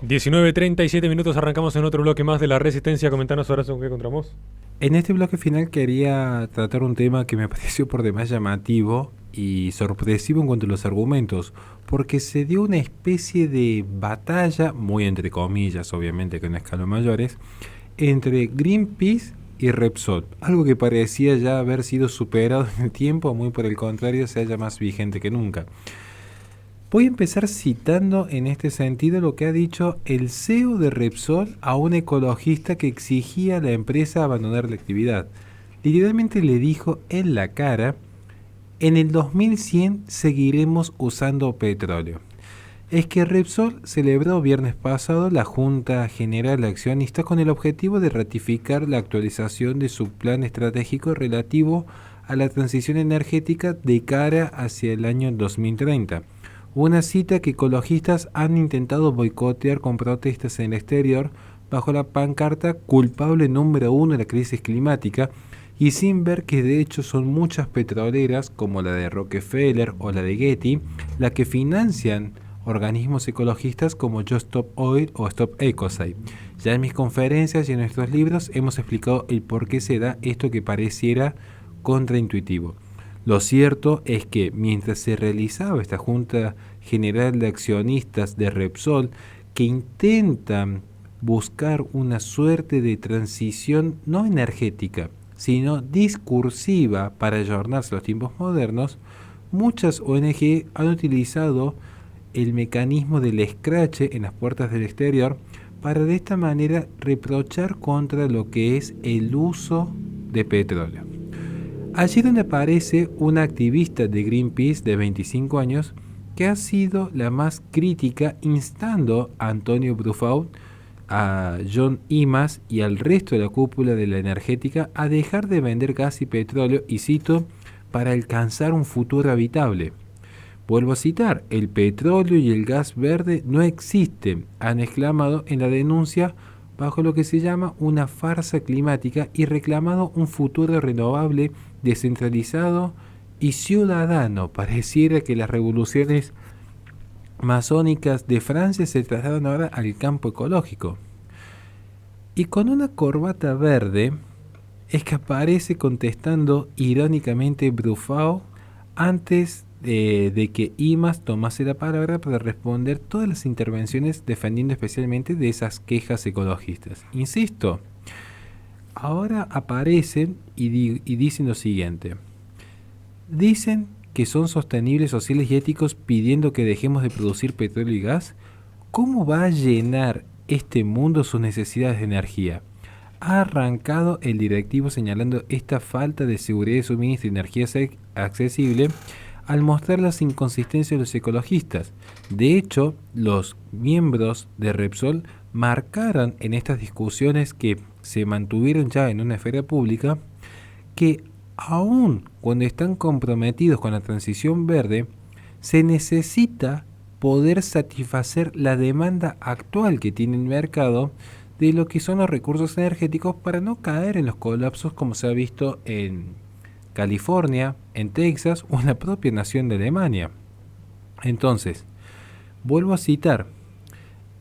19:37 arrancamos en otro bloque más de la Resistencia. Comentanos ahora con qué encontramos. En este bloque final quería tratar un tema que me pareció por demás llamativo y sorpresivo en cuanto a los argumentos, porque se dio una especie de batalla, muy entre comillas, obviamente que en escalas mayores, entre Greenpeace y Repsol, algo que parecía ya haber sido superado en el tiempo, muy por el contrario, se halla más vigente que nunca. Voy a empezar citando en este sentido lo que ha dicho el CEO de Repsol a un ecologista que exigía a la empresa abandonar la actividad. Literalmente le dijo en la cara: en el 2100 seguiremos usando petróleo. Es que Repsol celebró viernes pasado la Junta General de Accionistas con el objetivo de ratificar la actualización de su plan estratégico relativo a la transición energética de cara hacia el año 2030. Una cita que ecologistas han intentado boicotear con protestas en el exterior bajo la pancarta culpable número uno de la crisis climática, y sin ver que de hecho son muchas petroleras como la de Rockefeller o la de Getty las que financian organismos ecologistas como Just Stop Oil o Stop Ecocide. Ya en mis conferencias y en nuestros libros hemos explicado el por qué se da esto que pareciera contraintuitivo. Lo cierto es que mientras se realizaba esta Junta General de Accionistas de Repsol, que intentan buscar una suerte de transición no energética, sino discursiva para ayornarse a los tiempos modernos, muchas ONG han utilizado el mecanismo del escrache en las puertas del exterior para de esta manera reprochar contra lo que es el uso de petróleo. Allí donde aparece una activista de Greenpeace de 25 años que ha sido la más crítica, instando a Antonio Bruffaut, a John Imas y al resto de la cúpula de la energética a dejar de vender gas y petróleo, y cito, para alcanzar un futuro habitable. Vuelvo a citar: el petróleo y el gas verde no existen, han exclamado en la denuncia bajo lo que se llama una farsa climática, y reclamado un futuro renovable, descentralizado y ciudadano. Pareciera que las revoluciones masónicas de Francia se trasladan ahora al campo ecológico. Y con una corbata verde es que aparece contestando irónicamente Bruffaut antes de que Imas tomase la palabra para responder todas las intervenciones, defendiendo especialmente de esas quejas ecologistas. Insisto, ahora aparecen y dicen lo siguiente: dicen que son sostenibles, sociales y éticos pidiendo que dejemos de producir petróleo y gas. ¿Cómo va a llenar este mundo sus necesidades de energía? Ha arrancado el directivo señalando esta falta de seguridad de suministro de energía accesible al mostrar las inconsistencias de los ecologistas. De hecho, los miembros de Repsol marcaron en estas discusiones que se mantuvieron ya en una esfera pública que aun cuando están comprometidos con la transición verde, se necesita poder satisfacer la demanda actual que tiene el mercado de lo que son los recursos energéticos para no caer en los colapsos como se ha visto en California, en Texas o en la propia nación de Alemania. Entonces, vuelvo a citar: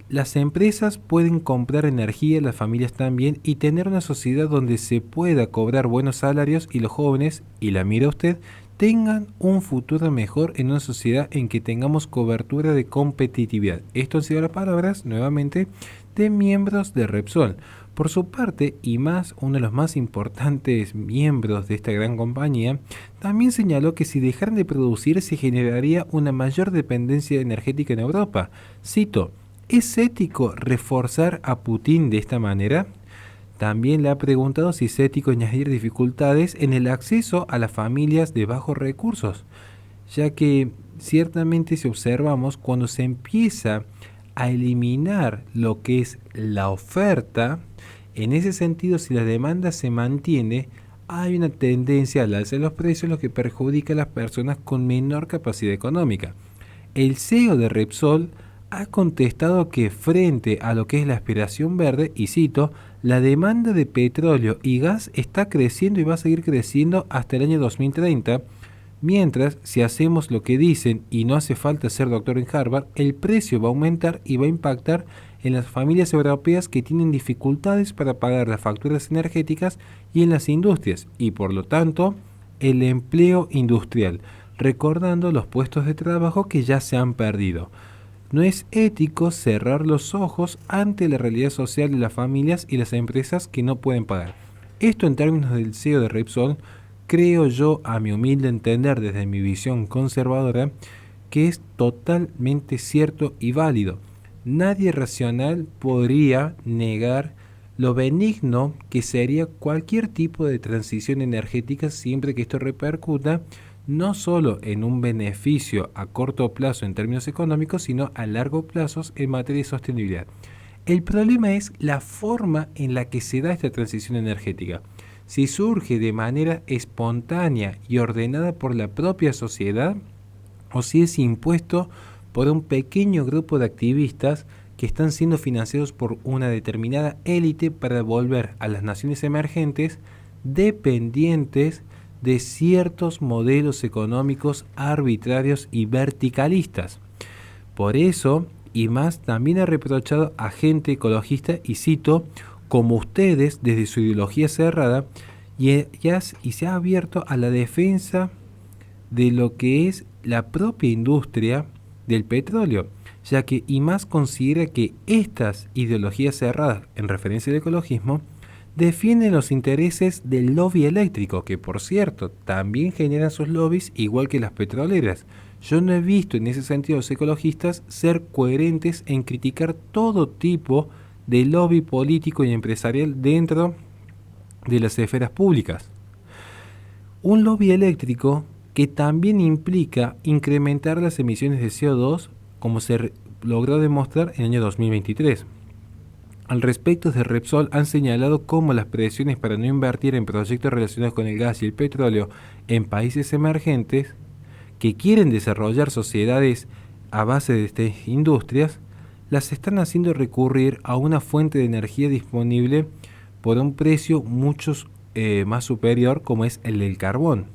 las empresas pueden comprar energía, las familias también, y tener una sociedad donde se pueda cobrar buenos salarios y los jóvenes, y la mira usted, tengan un futuro mejor en una sociedad en que tengamos cobertura de competitividad. Esto han sido las palabras, nuevamente, de miembros de Repsol. Por su parte, Imas, uno de los más importantes miembros de esta gran compañía, también señaló que si dejaran de producir se generaría una mayor dependencia energética en Europa. Cito: ¿es ético reforzar a Putin de esta manera? También le ha preguntado si es ético añadir dificultades en el acceso a las familias de bajos recursos, ya que ciertamente si observamos, cuando se empieza a eliminar lo que es la oferta, en ese sentido, si la demanda se mantiene, hay una tendencia al alza de los precios, lo que perjudica a las personas con menor capacidad económica. El CEO de Repsol ha contestado que frente a lo que es la aspiración verde, y cito, la demanda de petróleo y gas está creciendo y va a seguir creciendo hasta el año 2030, mientras si hacemos lo que dicen y no hace falta ser doctor en Harvard, el precio va a aumentar y va a impactar en las familias europeas que tienen dificultades para pagar las facturas energéticas y en las industrias, y por lo tanto el empleo industrial, recordando los puestos de trabajo que ya se han perdido. No es ético cerrar los ojos ante la realidad social de las familias y las empresas que no pueden pagar. Esto en términos del CEO de Repsol, creo yo, a mi humilde entender desde mi visión conservadora, que es totalmente cierto y válido. Nadie racional podría negar lo benigno que sería cualquier tipo de transición energética siempre que esto repercuta no solo en un beneficio a corto plazo en términos económicos, sino a largo plazo en materia de sostenibilidad. El problema es la forma en la que se da esta transición energética. Si surge de manera espontánea y ordenada por la propia sociedad, o si es impuesto por un pequeño grupo de activistas que están siendo financiados por una determinada élite para volver a las naciones emergentes dependientes de ciertos modelos económicos arbitrarios y verticalistas. Por eso, y más, también ha reprochado a gente ecologista, y cito, como ustedes, desde su ideología cerrada, y se ha abierto a la defensa de lo que es la propia industria del petróleo, ya que IMAS considera que estas ideologías cerradas, en referencia al ecologismo, defienden los intereses del lobby eléctrico, que por cierto también generan sus lobbies igual que las petroleras. Yo no he visto en ese sentido a los ecologistas ser coherentes en criticar todo tipo de lobby político y empresarial dentro de las esferas públicas. Un lobby eléctrico que también implica incrementar las emisiones de CO2, como se logró demostrar en el año 2023. Al respecto, de Repsol han señalado cómo las presiones para no invertir en proyectos relacionados con el gas y el petróleo en países emergentes que quieren desarrollar sociedades a base de estas industrias, las están haciendo recurrir a una fuente de energía disponible por un precio mucho más superior, como es el del carbón.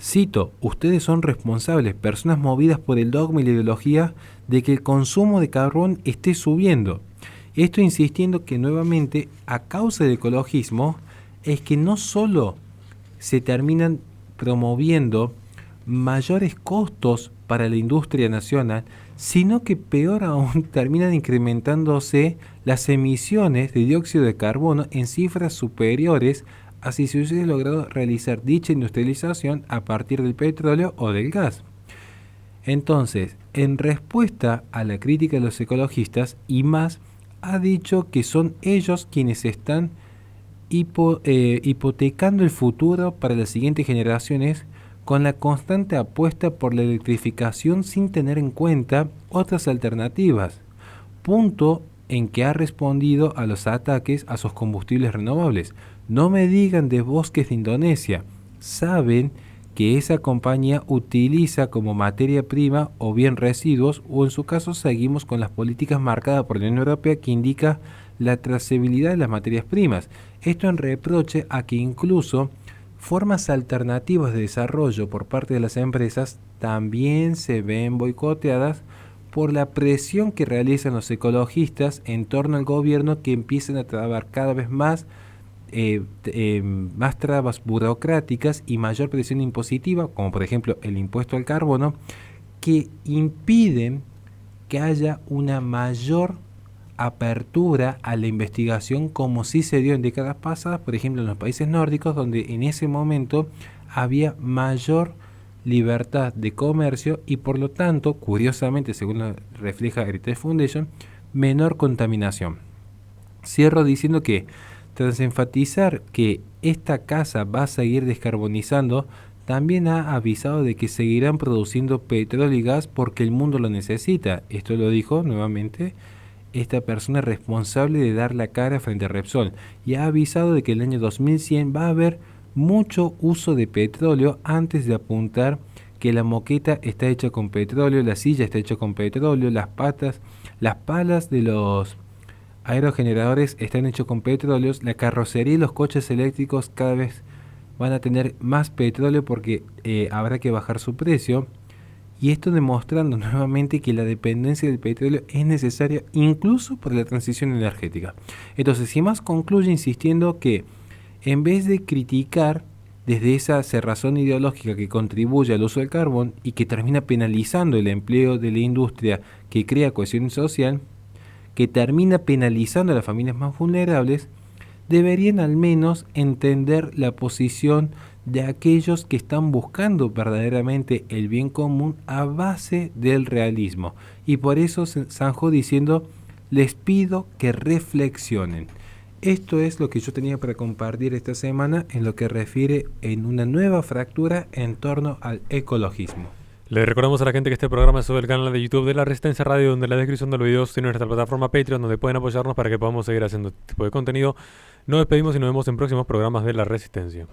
Cito, ustedes son responsables, personas movidas por el dogma y la ideología de que el consumo de carbón esté subiendo. Esto insistiendo que nuevamente, a causa del ecologismo, es que no solo se terminan promoviendo mayores costos para la industria nacional, sino que peor aún terminan incrementándose las emisiones de dióxido de carbono en cifras superiores a si se hubiese logrado realizar dicha industrialización a partir del petróleo o del gas. Entonces, en respuesta a la crítica de los ecologistas, IMAS ha dicho que son ellos quienes están hipotecando el futuro para las siguientes generaciones con la constante apuesta por la electrificación sin tener en cuenta otras alternativas, punto en que ha respondido a los ataques a sus combustibles renovables. No me digan de Bosques de Indonesia, saben que esa compañía utiliza como materia prima o bien residuos, o en su caso seguimos con las políticas marcadas por la Unión Europea que indica la trazabilidad de las materias primas. Esto en reproche a que incluso formas alternativas de desarrollo por parte de las empresas también se ven boicoteadas por la presión que realizan los ecologistas en torno al gobierno, que empiezan a trabar cada vez más más trabas burocráticas y mayor presión impositiva, como por ejemplo el impuesto al carbono, que impiden que haya una mayor apertura a la investigación, como sí se dio en décadas pasadas, por ejemplo en los países nórdicos, donde en ese momento había mayor libertad de comercio y por lo tanto, curiosamente, según lo refleja Heritage Foundation, menor contaminación. Cierro diciendo que tras enfatizar que esta casa va a seguir descarbonizando, también ha avisado de que seguirán produciendo petróleo y gas porque el mundo lo necesita. Esto lo dijo nuevamente esta persona responsable de dar la cara frente a Repsol, y ha avisado de que el año 2100 va a haber mucho uso de petróleo, antes de apuntar que la moqueta está hecha con petróleo, la silla está hecha con petróleo, las palas de los aerogeneradores están hechos con petróleos, la carrocería y los coches eléctricos cada vez van a tener más petróleo porque habrá que bajar su precio. y esto demostrando nuevamente que la dependencia del petróleo es necesaria incluso por la transición energética. Entonces, Simas concluye insistiendo que en vez de criticar desde esa cerrazón ideológica que contribuye al uso del carbón y que termina penalizando el empleo de la industria que crea cohesión social, que termina penalizando a las familias más vulnerables, deberían al menos entender la posición de aquellos que están buscando verdaderamente el bien común a base del realismo. Y por eso zanjó diciendo, les pido que reflexionen. Esto es lo que yo tenía para compartir esta semana en lo que refiere en una nueva fractura en torno al ecologismo. Le recordamos a la gente que este programa es sobre el canal de YouTube de La Resistencia Radio, donde en la descripción de los videos tiene nuestra plataforma Patreon, donde pueden apoyarnos para que podamos seguir haciendo este tipo de contenido. Nos despedimos y nos vemos en próximos programas de La Resistencia.